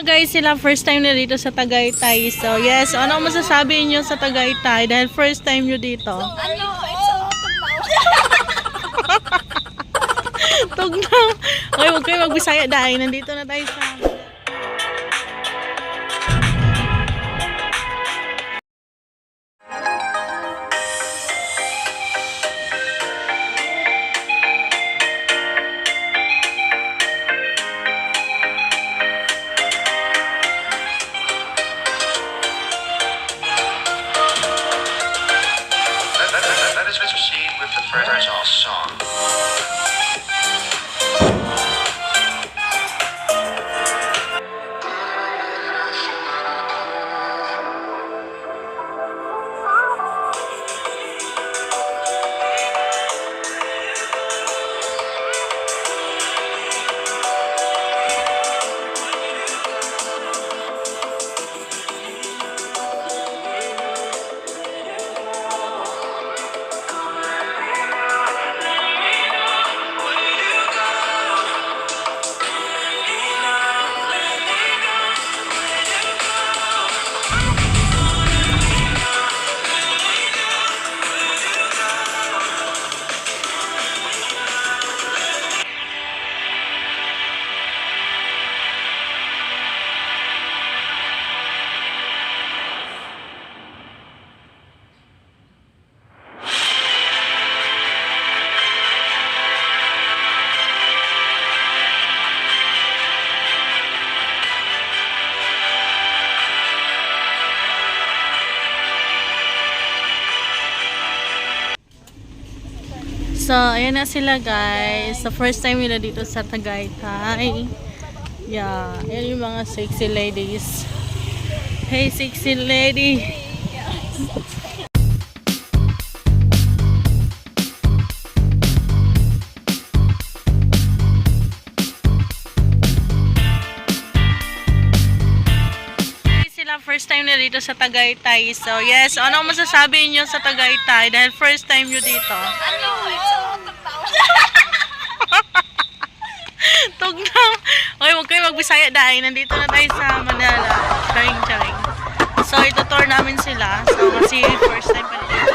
Guys, sila first time na dito sa Tagaytay. So, yes, ano masasabi niyo sa Tagaytay dahil first time niyo dito? Ano, it's all Tugnaw. Okay, huwag kayo magbisaya dahil nandito na tayo sa... Let us proceed with the first song. So, ayan na sila guys. The first time nila dito sa Tagaytay. Yeah, ayan yung mga sexy ladies. Hey, sexy lady. Sila first time na dito sa Tagaytay. So, yes, ano masasabi niyo sa Tagaytay dahil first time nyo dito? Ano, it's all Tugnaw. Okay, huwag kayo magbisaya dahil nandito na tayo sa Manila. Charing. So, itutour namin sila. So, kasi first time pa nila.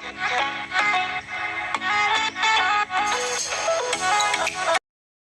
Thank